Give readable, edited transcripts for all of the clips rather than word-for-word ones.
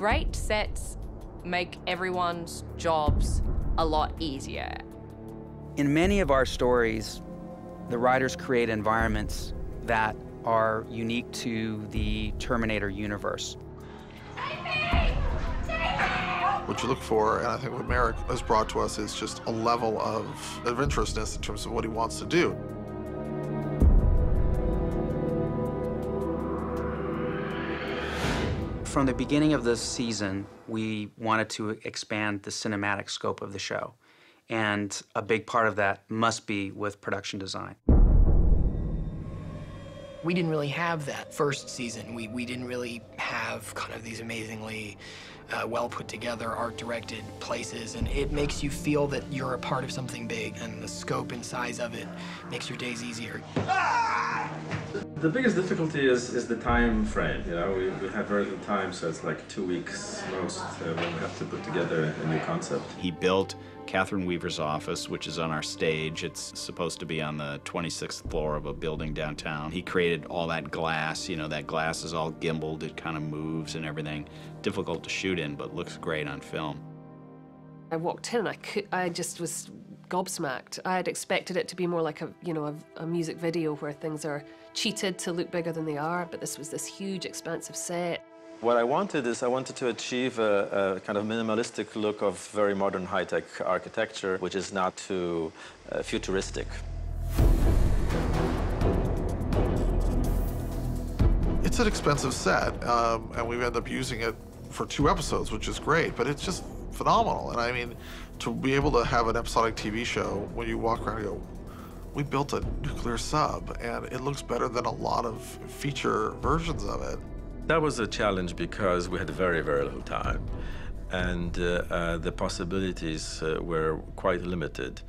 Great sets make everyone's jobs a lot easier. In many of our stories, the writers create environments that are unique to the Terminator universe. What you look for, and I think what Merrick has brought to us, is just a level of adventurousness in terms of what he wants to do. From the beginning of this season, we wanted to expand the cinematic scope of the show. And a big part of that must be with production design. We didn't really have that first season. We didn't really have kind of these amazingly well put together, art-directed places, and it makes you feel that you're a part of something big, and the scope and size of it makes your days easier. The biggest difficulty is the time frame. You know, we have very little time, so it's like 2 weeks most when we have to put together a new concept. He built Catherine Weaver's office, which is on our stage. It's supposed to be on the 26th floor of a building downtown. He created all that glass. You know, that glass is all gimbaled. It kind of moves and everything. Difficult to shoot in, but looks great on film. I walked in, I just was gobsmacked. I had expected it to be more like a music video where things are cheated to look bigger than they are, but this was this huge, expansive set. What I wanted to achieve a kind of minimalistic look of very modern high-tech architecture, which is not too futuristic. It's an expensive set, and we've ended up using it for 2 episodes, which is great, but it's just phenomenal. And I mean, to be able to have an episodic TV show, when you walk around and go, we built a nuclear sub, and it looks better than a lot of feature versions of it. That was a challenge because we had very, very little time, and the possibilities were quite limited.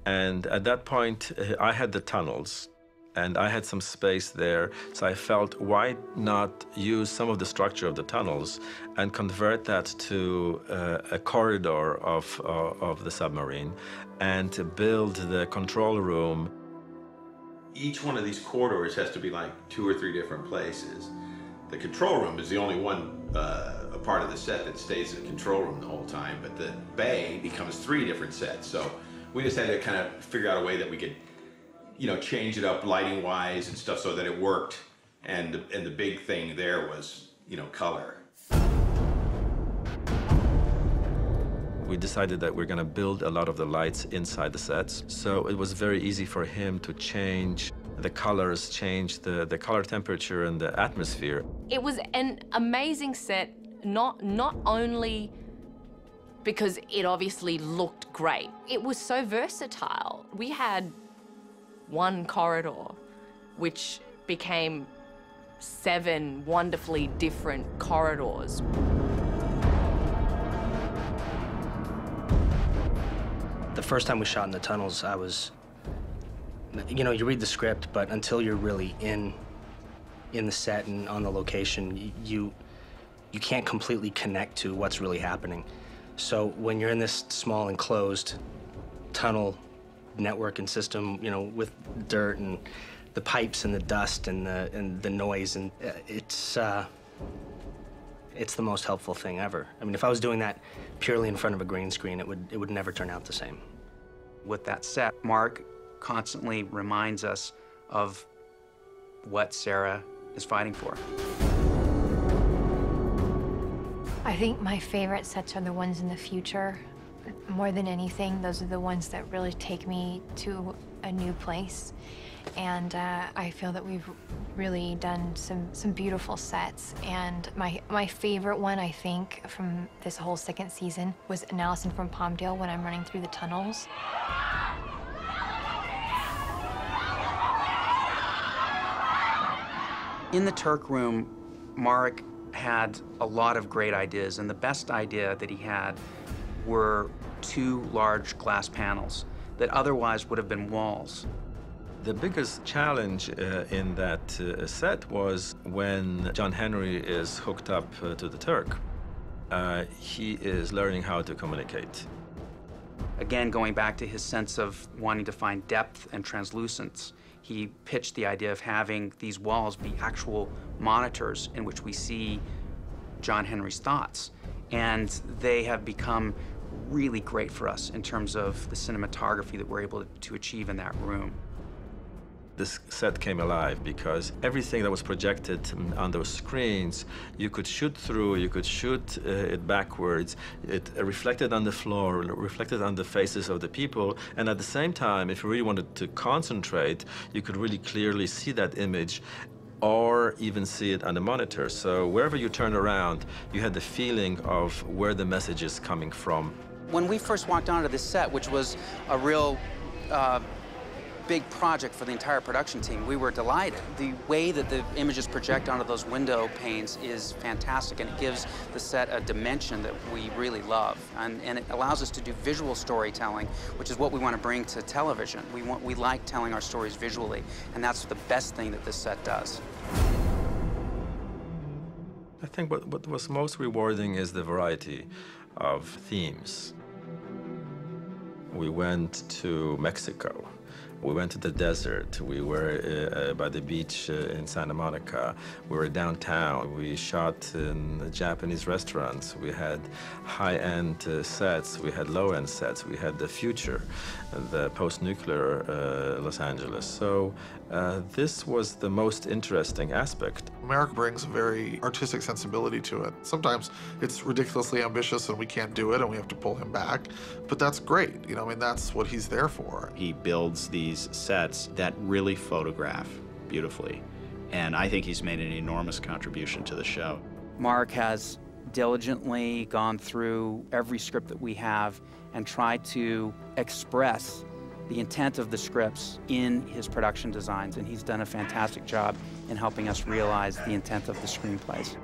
And at that point, I had the tunnels, and I had some space there, so I felt, why not use some of the structure of the tunnels and convert that to a corridor of the submarine, and to build the control room. Each one of these corridors has to be like 2 or 3 different places. The control room is the only one a part of the set that stays in the control room the whole time, but the bay becomes 3 different sets. So we just had to kind of figure out a way that we could, you know, change it up lighting-wise and stuff so that it worked. And the big thing there was, you know, color. We decided that we're going to build a lot of the lights inside the sets, so it was very easy for him to change the colors, change the color temperature and the atmosphere. It was an amazing set, not only because it obviously looked great. It was so versatile. We had 1 corridor, which became 7 wonderfully different corridors. The first time we shot in the tunnels, I was, you know, you read the script, but until you're really in the set and on the location, you can't completely connect to what's really happening. So when you're in this small enclosed tunnel network and system, you know, with dirt and the pipes and the dust and the noise, and it's the most helpful thing ever. I mean, if I was doing that purely in front of a green screen, it would never turn out the same. With that set, Mark constantly reminds us of what Sarah is fighting for. I think my favorite sets are the ones in the future. More than anything, those are the ones that really take me to a new place. And I feel that we've really done some beautiful sets. And my favorite one, I think, from this whole 2nd season was Allison from Palmdale when I'm running through the tunnels. In the Turk room, Mark had a lot of great ideas, and the best idea that he had were 2 large glass panels that otherwise would have been walls. The biggest challenge in that set was when John Henry is hooked up to the Turk. He is learning how to communicate. Again, going back to his sense of wanting to find depth and translucence, he pitched the idea of having these walls be actual monitors in which we see John Henry's thoughts. And they have become really great for us in terms of the cinematography that we're able to achieve in that room. This set came alive because everything that was projected on those screens, you could shoot through, you could shoot it backwards. It reflected on the floor, reflected on the faces of the people, and at the same time, if you really wanted to concentrate, you could really clearly see that image or even see it on the monitor. So wherever you turned around, you had the feeling of where the message is coming from. When we first walked onto this set, which was a real big project for the entire production team, we were delighted. The way that the images project onto those window panes is fantastic, and it gives the set a dimension that we really love. And it allows us to do visual storytelling, which is what we want to bring to television. We like telling our stories visually, and that's the best thing that this set does. I think what was most rewarding is the variety of themes. We went to Mexico. We went to the desert. We were by the beach in Santa Monica. We were downtown. We shot in Japanese restaurants. We had high-end sets. We had low-end sets. We had the future, the post-nuclear Los Angeles. So this was the most interesting aspect. Marek brings a very artistic sensibility to it. Sometimes it's ridiculously ambitious and we can't do it and we have to pull him back, but that's great. You know, I mean, that's what he's there for. He builds these sets that really photograph beautifully, and I think he's made an enormous contribution to the show. Mark has diligently gone through every script that we have and tried to express the intent of the scripts in his production designs, and he's done a fantastic job in helping us realize the intent of the screenplays.